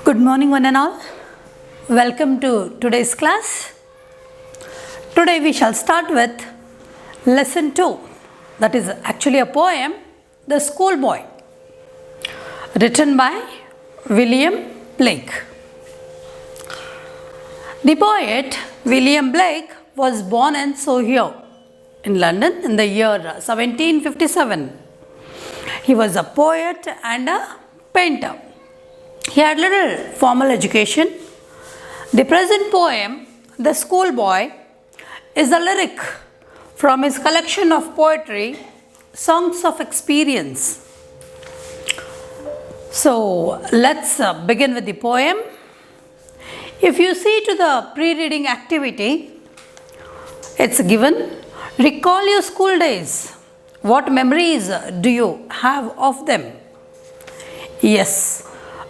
Good morning, one and all. Welcome to today's class. Today we shall start with lesson 2. That is actually a poem, The Schoolboy, written by William Blake. The poet William Blake was born in Soho in London in the year 1757. He was a poet and a painter. He had little formal education. The present poem, The Schoolboy, is a lyric from his collection of poetry, Songs of Experience. So let's begin with the poem. If you see to the pre-reading activity, it's given, recall your school days. What memories do you have of them? Yes.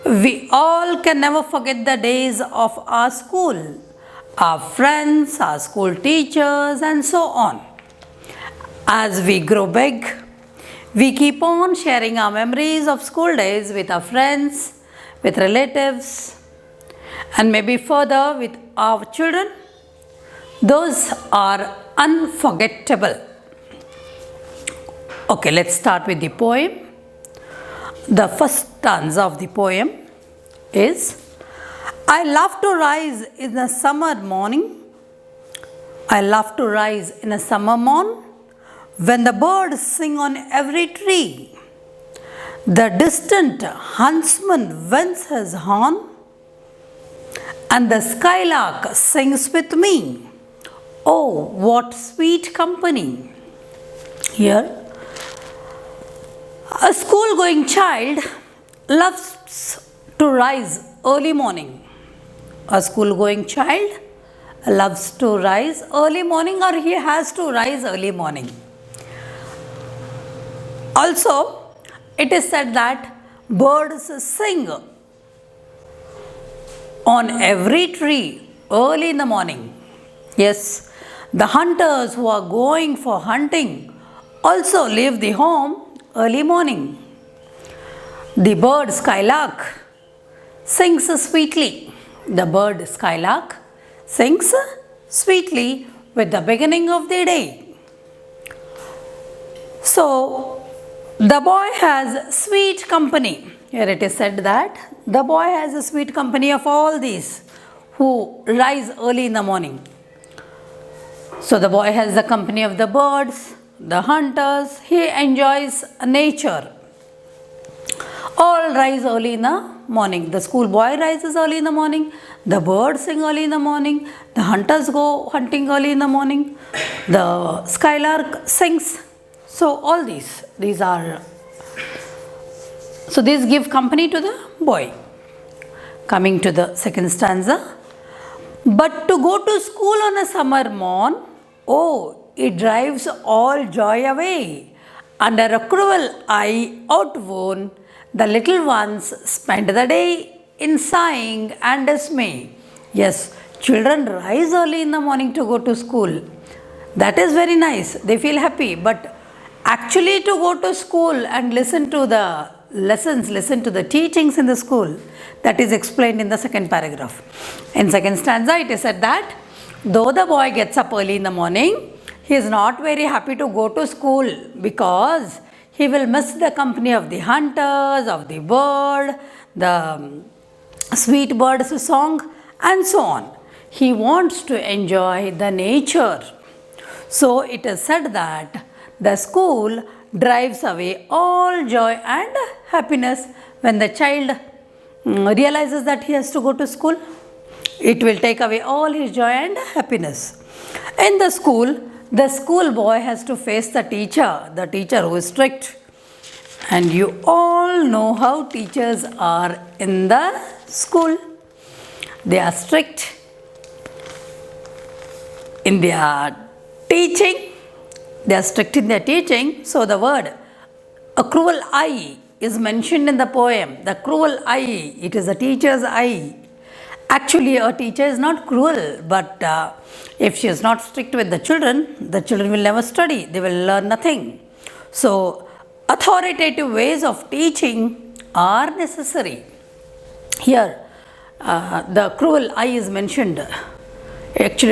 We all can never forget the days of our school, our friends, our school teachers, and so on. As we grow big, we keep on sharing our memories of school days with our friends, with relatives, and maybe further with our children. Those are unforgettable. Okay, let's start with the poem. The first stanza of the poem is, I love to rise in a summer morning. I love to rise in a summer morn when the birds sing on every tree. The distant huntsman vents his horn and the skylark sings with me. Oh, what sweet company. Here, a school-going child loves to rise early morning. A school-going child loves to rise early morning, or he has to rise early morning. Also, it is said that birds sing on every tree early in the morning. Yes, the hunters who are going for hunting also leave the home early morning. The bird skylark sings sweetly. The bird skylark sings sweetly with the beginning of the day. So, the boy has sweet company. Here it is said that the boy has a sweet company of all these who rise early in the morning. So, the boy has the company of the birds, the hunters, he enjoys nature. All rise early in the morning. The schoolboy rises early in the morning. The birds sing early in the morning. The hunters go hunting early in the morning. The skylark sings. So all these give company to the boy. Coming to the second stanza. But to go to school on a summer morn, oh, it drives all joy away. Under a cruel eye outworn, the little ones spend the day in sighing and dismay. Yes, children rise early in the morning to go to school. That is very nice. They feel happy. But actually to go to school and listen to the lessons, listen to the teachings in the school, that is explained in the second paragraph. In second stanza, it is said that though the boy gets up early in the morning, he is not very happy to go to school because he will miss the company of the hunters, of the bird, the sweet bird's song, and so on. He wants to enjoy the nature. So it is said that the school drives away all joy and happiness when the child realizes that he has to go to school. It will take away all his joy and happiness. In the school, the schoolboy has to face the teacher who is strict. And you all know how teachers are in the school. They are strict in their teaching. They are strict in their teaching. So the word, a cruel eye, is mentioned in the poem. The cruel eye, it is a teacher's eye. Actually, a teacher is not cruel, but if she is not strict with the children will never study. They will learn nothing. So, authoritative ways of teaching are necessary. Here, the cruel eye is mentioned. Actually,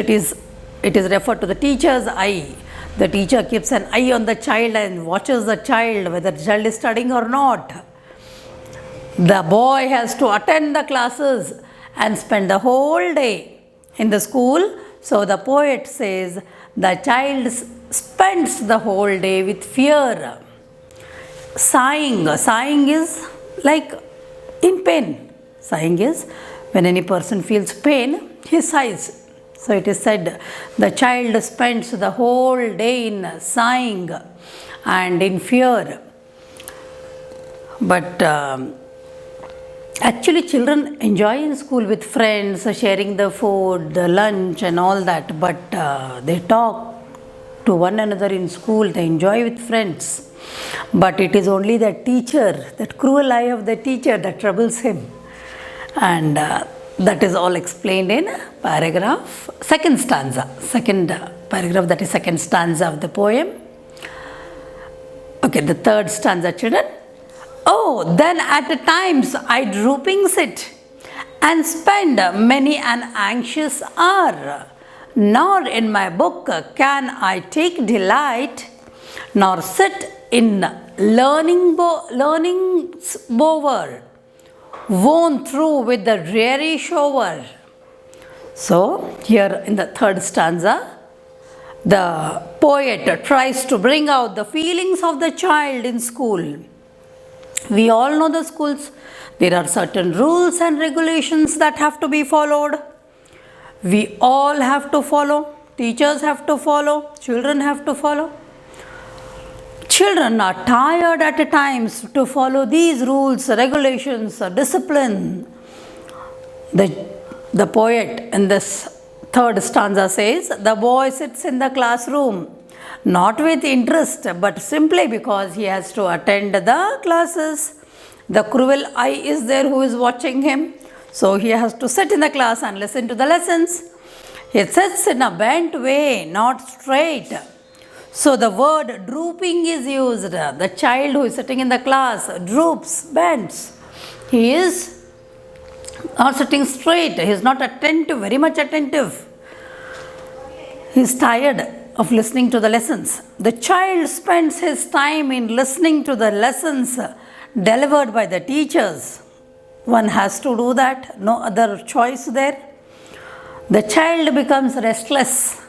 it is referred to the teacher's eye. The teacher keeps an eye on the child and watches the child, whether the child is studying or not. The boy has to attend the classes and spend the whole day in the school. So the poet says the child spends the whole day with fear. Sighing is like in pain. Sighing is when any person feels pain, he sighs. So it is said the child spends the whole day in sighing and in fear. But actually children enjoy in school with friends, sharing the food, the lunch and all that. But they talk to one another in school, they enjoy with friends. But it is only the teacher, that cruel eye of the teacher that troubles him. And that is all explained in paragraph, second stanza, second paragraph, that is second stanza of the poem. Okay, the third stanza, children. Oh, then at times I drooping sit and spend many an anxious hour, nor in my book can I take delight, nor sit in learning's bower, worn through with the dreary shower. So, here in the third stanza, the poet tries to bring out the feelings of the child in school. We all know the schools. There are certain rules and regulations that have to be followed. We all have to follow. Teachers have to follow. Children have to follow. Children are tired at times to follow these rules, regulations, discipline. The poet in this third stanza says, the boy sits in the classroom, not with interest, but simply because he has to attend the classes. The cruel eye is there who is watching him. So he has to sit in the class and listen to the lessons. He sits in a bent way, not straight. So the word drooping is used. The child who is sitting in the class droops, bends. He is not sitting straight. He is not attentive, very much attentive. He is tired of listening to the lessons. The child spends his time in listening to the lessons delivered by the teachers. One has to do that, no other choice there. The child becomes restless.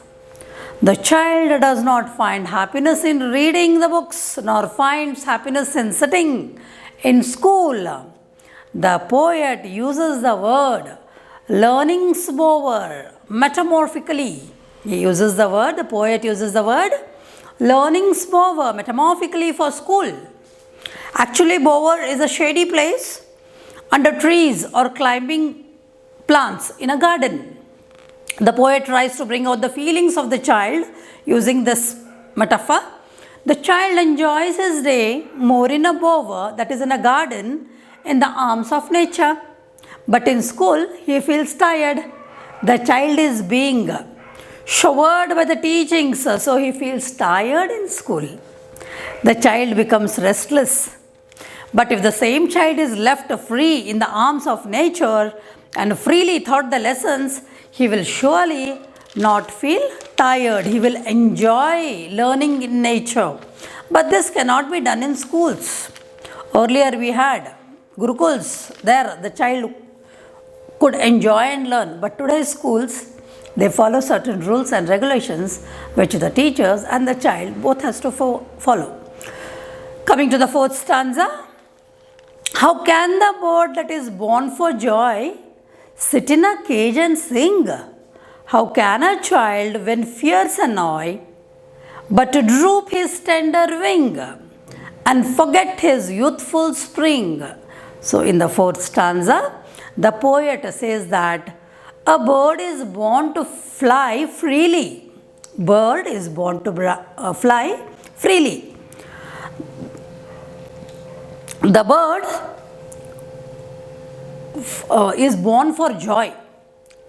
The child does not find happiness in reading the books, nor finds happiness in sitting in school. The poet uses the word learning's bower metamorphically. He uses the word, the poet uses the word learning's bower metamorphically for school. Actually, bower is a shady place under trees or climbing plants in a garden. The poet tries to bring out the feelings of the child using this metaphor. The child enjoys his day more in a bower, that is in a garden, in the arms of nature. But in school, he feels tired. The child is being showered by the teachings, so he feels tired in school. The child becomes restless. But if the same child is left free in the arms of nature and freely taught the lessons, he will surely not feel tired. He will enjoy learning in nature. But this cannot be done in schools. Earlier we had gurukuls. There the child could enjoy and learn. But today's schools, they follow certain rules and regulations which the teachers and the child both has to follow. Coming to the fourth stanza. How can the bird that is born for joy sit in a cage and sing? How can a child, when fears annoy, but to droop his tender wing and forget his youthful spring? So in the fourth stanza, the poet says that a bird is born to fly freely. Bird is born to fly freely. The bird is born for joy.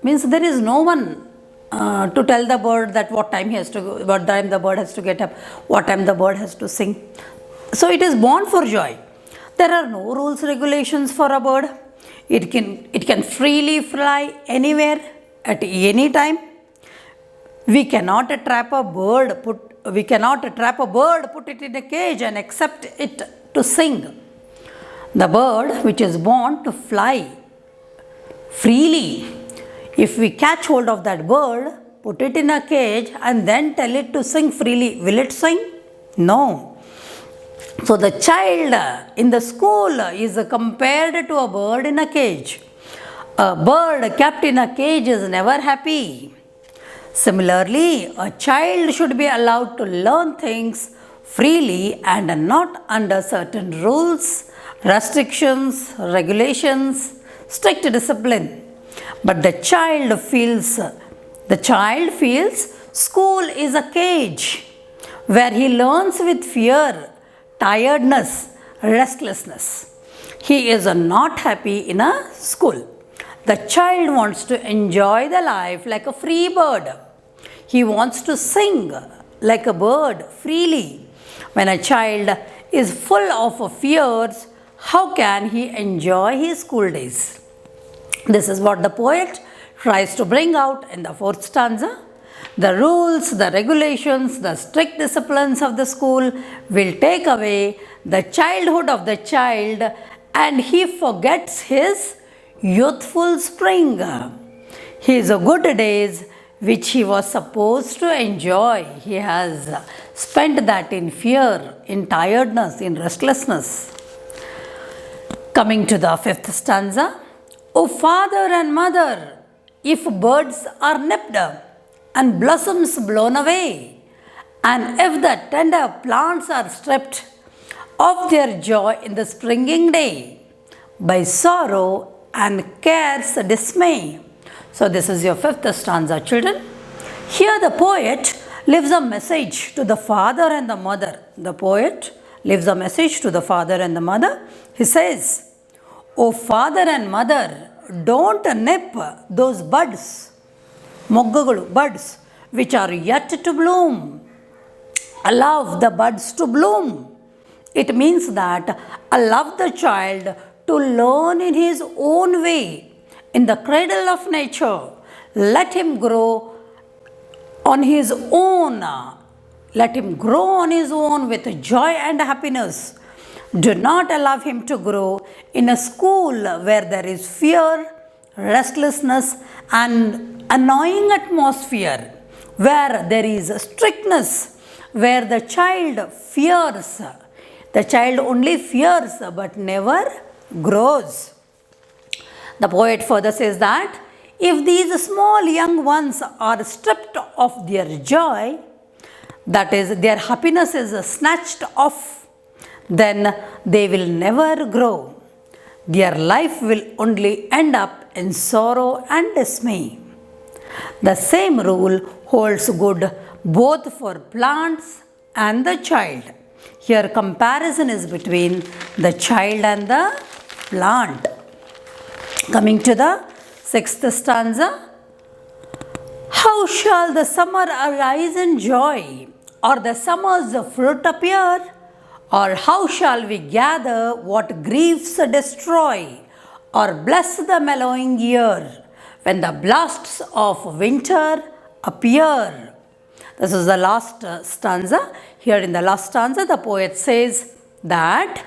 Means there is no one to tell the bird that what time the bird has to get up, what time the bird has to sing. So it is born for joy. There are no rules, regulations for a bird. it can freely fly anywhere at any time. We cannot trap a bird, put it in a cage and accept it to sing. The bird which is born to fly freely, if we catch hold of that bird, put it in a cage and then tell it to sing freely, will it sing? No. So the child in the school is compared to a bird in a cage. A bird kept in a cage is never happy. Similarly, a child should be allowed to learn things freely and not under certain rules, restrictions, regulations, strict discipline. But the child feels school is a cage where he learns with fear, tiredness, restlessness. He is not happy in a school. The child wants to enjoy the life like a free bird. He wants to sing like a bird freely. When a child is full of fears, how can he enjoy his school days? This is what the poet tries to bring out in the fourth stanza. The rules, the regulations, the strict disciplines of the school will take away the childhood of the child and he forgets his youthful spring. His good days which he was supposed to enjoy, he has spent that in fear, in tiredness, in restlessness. Coming to the fifth stanza. O father and mother, if birds are nipped and blossoms blown away, and if the tender plants are stripped of their joy in the springing day, by sorrow and care's dismay. So this is your fifth stanza, children. Here the poet leaves a message to the father and the mother. The poet leaves a message to the father and the mother. He says, O father and mother, don't nip those buds, moggagalu, buds, which are yet to bloom. Allow the buds to bloom. It means that allow the child to learn in his own way, in the cradle of nature. Let him grow on his own. Let him grow on his own with joy and happiness. Do not allow him to grow in a school where there is fear, restlessness, and annoying atmosphere, where there is strictness, where the child fears. The child only fears but never grows. The poet further says that if these small young ones are stripped of their joy, that is, their happiness is snatched off, then they will never grow. Their life will only end up in sorrow and dismay. The same rule holds good both for plants and the child. Here comparison is between the child and the plant. Coming to the sixth stanza. How shall the summer arise in joy, or the summer's fruit appear? Or how shall we gather what griefs destroy, or bless the mellowing year, when the blasts of winter appear? This is the last stanza. Here in the last stanza, the poet says that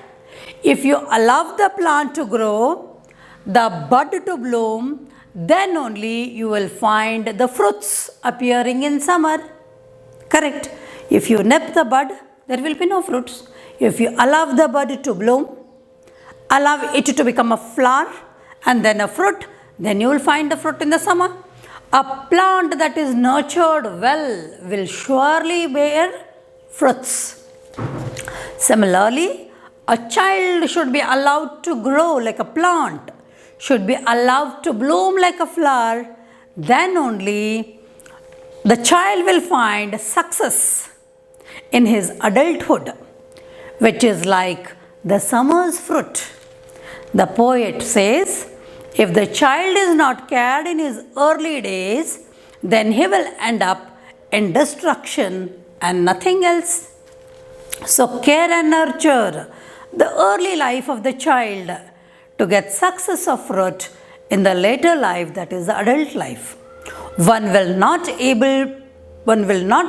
if you allow the plant to grow, the bud to bloom, then only you will find the fruits appearing in summer. Correct. If you nip the bud, there will be no fruits. If you allow the bud to bloom, allow it to become a flower and then a fruit, then you will find the fruit in the summer. A plant that is nurtured well will surely bear fruits. Similarly, a child should be allowed to grow like a plant, should be allowed to bloom like a flower, then only the child will find success in his adulthood, which is like the summer's fruit. The poet says, if the child is not cared in his early days, then he will end up in destruction and nothing else. So care and nurture the early life of the child. to get success of fruit in the later life, that is the adult life. One will not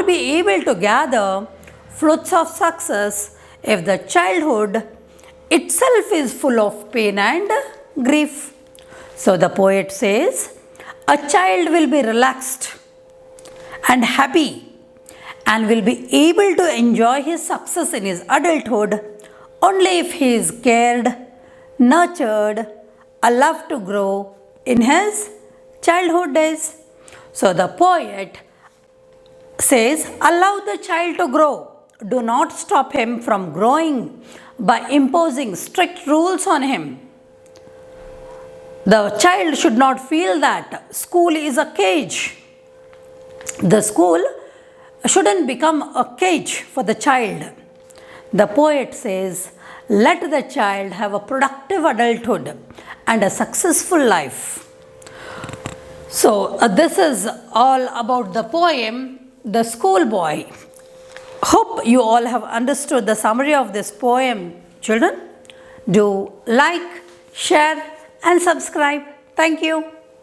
be able to gather fruits of success if the childhood itself is full of pain and grief. So the poet says, a child will be relaxed and happy and will be able to enjoy his success in his adulthood only if he is cared, nurtured, allowed to grow in his childhood days. So the poet says, allow the child to grow. Do not stop him from growing by imposing strict rules on him. The child should not feel that school is a cage. The school shouldn't become a cage for the child. The poet says, let the child have a productive adulthood and a successful life. So this is all about the poem, The Schoolboy. Hope you all have understood the summary of this poem, children. Do like, share and subscribe. Thank you.